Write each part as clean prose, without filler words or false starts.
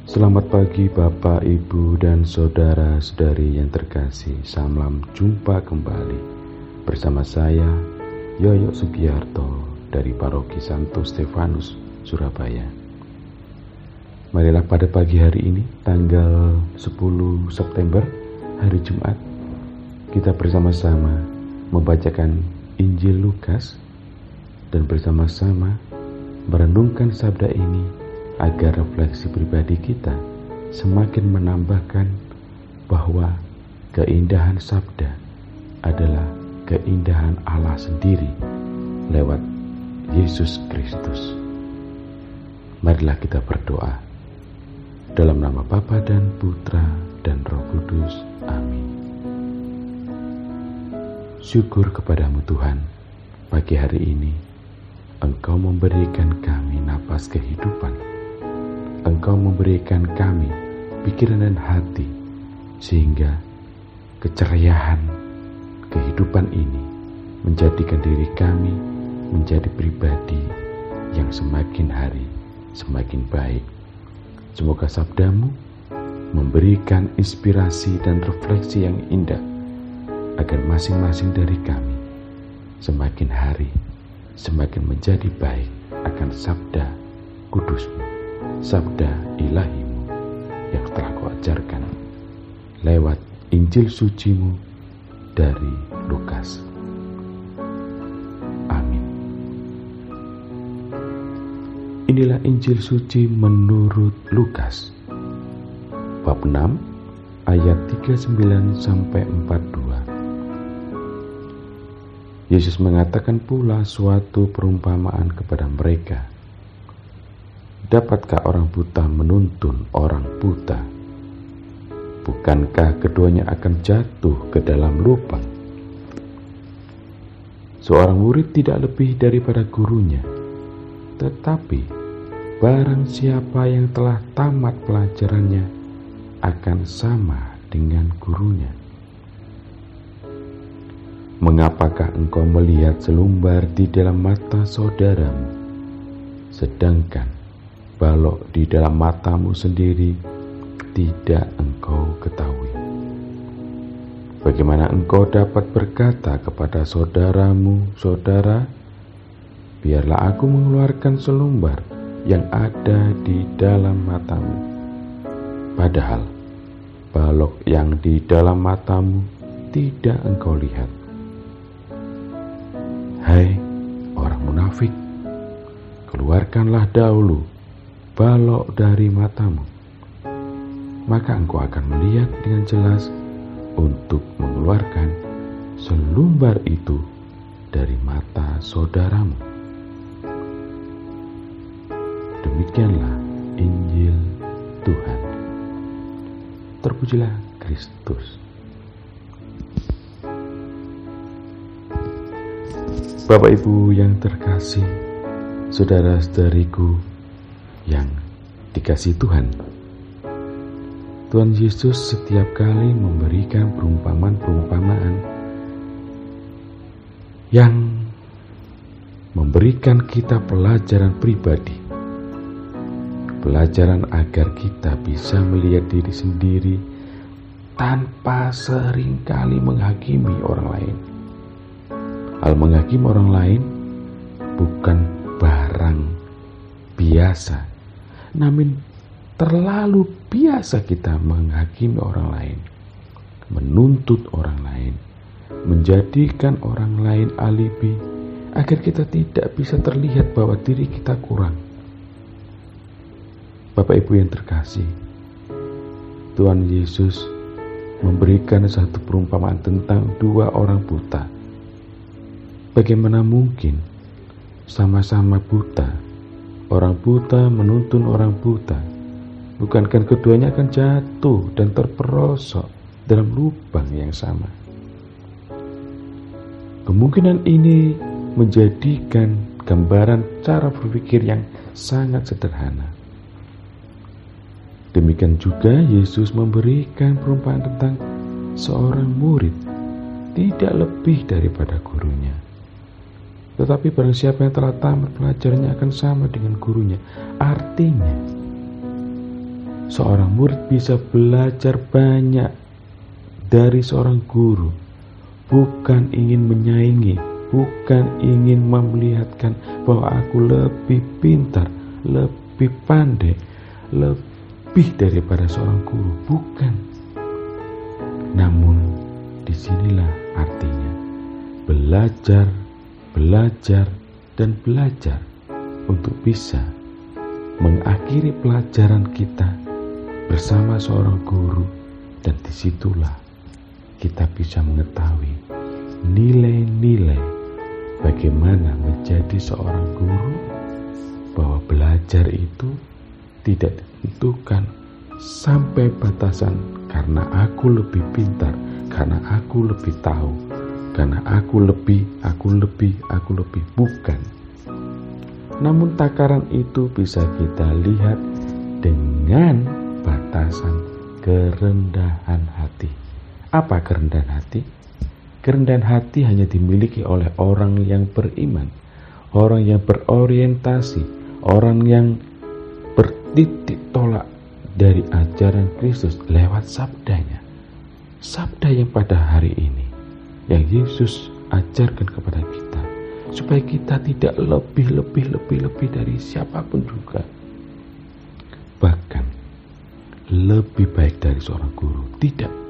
Selamat pagi Bapak, Ibu, dan saudara-saudari yang terkasih. Salam jumpa kembali bersama saya, Yoyo Sugiarto dari Paroki Santo Stefanus, Surabaya. Marilah pada pagi hari ini, tanggal 10 September, hari Jumat, kita bersama-sama membacakan Injil Lukas dan bersama-sama merenungkan sabda ini agar refleksi pribadi kita semakin menambahkan bahwa keindahan sabda adalah keindahan Allah sendiri lewat Yesus Kristus. Marilah kita berdoa. Dalam nama Bapa dan Putra dan Roh Kudus. Amin. Syukur kepadamu Tuhan, pagi hari ini Engkau memberikan kami napas kehidupan. Engkau memberikan kami pikiran dan hati, sehingga keceriaan kehidupan ini menjadikan diri kami menjadi pribadi yang semakin hari semakin baik. Semoga sabdamu memberikan inspirasi dan refleksi yang indah, agar masing-masing dari kami semakin hari semakin menjadi baik akan sabda kudusmu, sabda ilahimu yang telah kau ajarkan lewat Injil sucimu dari Lukas. Amin. Inilah Injil suci menurut Lukas, bab 6 ayat 39 sampai 42. Yesus mengatakan pula suatu perumpamaan kepada mereka. Dapatkah orang buta menuntun orang buta? Bukankah keduanya akan jatuh ke dalam lubang? Seorang murid tidak lebih daripada gurunya, tetapi barang siapa yang telah tamat pelajarannya akan sama dengan gurunya. Mengapakah engkau melihat selumbar di dalam mata saudaramu, sedangkan balok di dalam matamu sendiri tidak engkau ketahui? Bagaimana engkau dapat berkata kepada saudaramu, saudara, biarlah aku mengeluarkan selumbar yang ada di dalam matamu, padahal balok yang di dalam matamu tidak engkau lihat? Hai orang munafik, keluarkanlah dahulu balok dari matamu, maka engkau akan melihat dengan jelas untuk mengeluarkan selumbar itu dari mata saudaramu. Demikianlah Injil Tuhan. Terpujilah Kristus. Bapak Ibu yang terkasih, saudara-saudariku yang dikasihi Tuhan, Tuhan Yesus setiap kali memberikan perumpamaan-perumpamaan yang memberikan kita pelajaran pribadi, pelajaran agar kita bisa melihat diri sendiri tanpa seringkali menghakimi orang lain. Hal menghakimi orang lain bukan barang biasa, namun terlalu biasa kita menghakimi orang lain, menuntut orang lain, menjadikan orang lain alibi agar kita tidak bisa terlihat bahwa diri kita kurang. Bapak Ibu yang terkasih, Tuhan Yesus memberikan satu perumpamaan tentang dua orang buta. Bagaimana mungkin sama-sama buta, orang buta menuntun orang buta? Bukankah keduanya akan jatuh dan terperosok dalam lubang yang sama? Kemungkinan ini menjadikan gambaran cara berpikir yang sangat sederhana. Demikian juga Yesus memberikan perumpamaan tentang seorang murid tidak lebih daripada gurunya. Tetapi barang siapa yang telah tamat pelajarannya akan sama dengan gurunya. Artinya, Seorang murid bisa belajar banyak dari seorang guru, bukan ingin menyaingi, bukan ingin memperlihatkan bahwa aku lebih pintar, lebih pandai, lebih daripada seorang guru, bukan. Namun disinilah artinya belajar, dan belajar untuk bisa mengakhiri pelajaran kita bersama seorang guru, dan disitulah kita bisa mengetahui nilai-nilai bagaimana menjadi seorang guru, bahwa belajar itu tidak ditentukan sampai batasan karena aku lebih pintar, karena aku lebih tahu, karena aku lebih, bukan. Namun takaran itu bisa kita lihat dengan batasan kerendahan hati. Apa kerendahan hati? Kerendahan hati hanya dimiliki oleh orang yang beriman, orang yang berorientasi, orang yang bertitik tolak dari ajaran Kristus lewat sabdanya. Sabda yang pada hari ini, yang Yesus ajarkan kepada kita, supaya kita tidak lebih dari siapapun juga, bahkan lebih baik dari seorang guru. Tidak.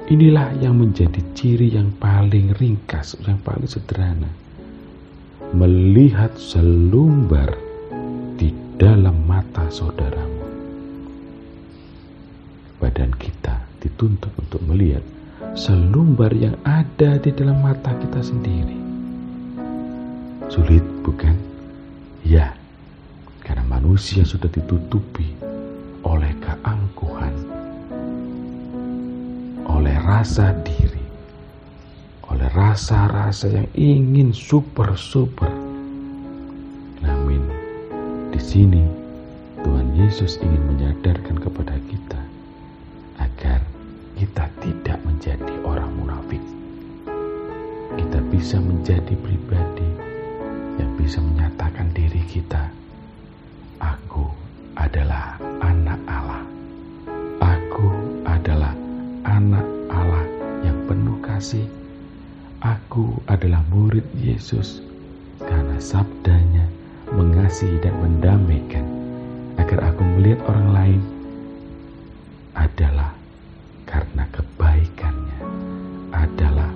Inilah yang menjadi ciri yang paling ringkas, yang paling sederhana. Melihat selumbar di dalam mata saudaramu. Badan kita dituntut untuk melihat selumbar yang ada di dalam mata kita sendiri. Sulit, bukan? Ya, karena manusia sudah ditutupi oleh keangkuhan, oleh rasa diri, oleh rasa-rasa yang ingin super. Namun di sini Tuhan Yesus ingin menyadarkan kepada kita agar kita tidak menjadi orang munafik. Kita bisa menjadi pribadi yang bisa menyatakan diri kita, aku adalah anak Allah. Aku adalah anak Allah yang penuh kasih. Aku adalah murid Yesus karena sabdanya mengasihi dan mendamaikan, agar aku melihat orang lain adalah karena kebaikannya, adalah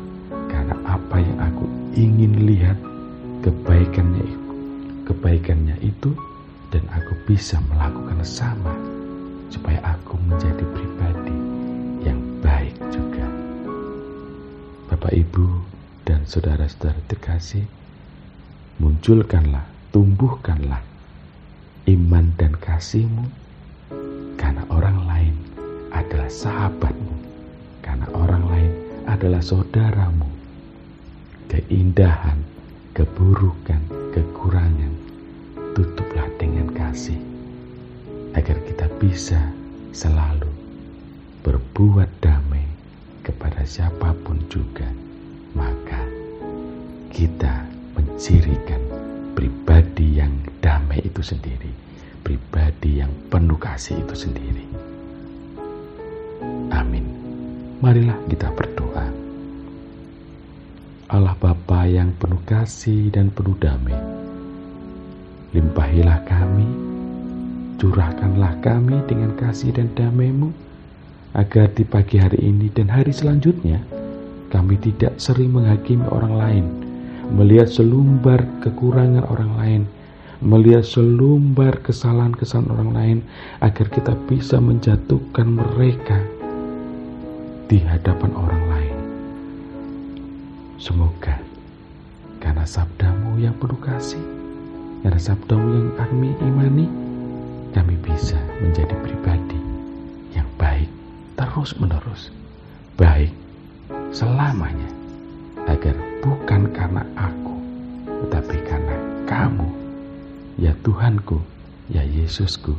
karena apa yang aku ingin lihat kebaikannya itu, dan aku bisa melakukan sama supaya aku menjadi pribadi yang baik juga. Bapak, Ibu, dan saudara-saudara terkasih, munculkanlah, tumbuhkanlah iman dan kasihmu, karena orang lain adalah sahabatmu, karena orang lain adalah saudaramu. Keindahan, keburukan, kekurangan, tutuplah dengan kasih, agar kita bisa selalu berbuat damai kepada siapapun juga. Maka kita mencirikan pribadi yang damai itu sendiri, pribadi yang penuh kasih itu sendiri. Amin. Marilah kita berdoa. Allah Bapa yang penuh kasih dan penuh damai, limpahilah kami, curahkanlah kami dengan kasih dan damai-Mu, agar di pagi hari ini dan hari selanjutnya kami tidak sering menghakimi orang lain, melihat selumbar kekurangan orang lain, melihat selumbar kesalahan-kesalahan orang lain, agar kita bisa menjatuhkan mereka di hadapan orang lain. Semoga karena sabdamu yang penuh kasih, karena sabdamu yang kami imani, kami bisa menjadi pribadi yang baik terus-menerus, baik selamanya, agar bukan karena aku, tetapi karena kamu, ya Tuhanku, ya Yesusku,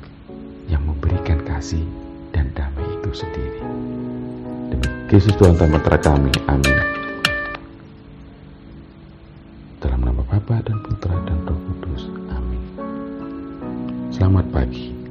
yang memberikan kasih dan damai itu sendiri. Demi Yesus Tuhan antara kami. Amin. Dalam nama Bapa dan Putra dan Roh Kudus. Amin. Selamat pagi.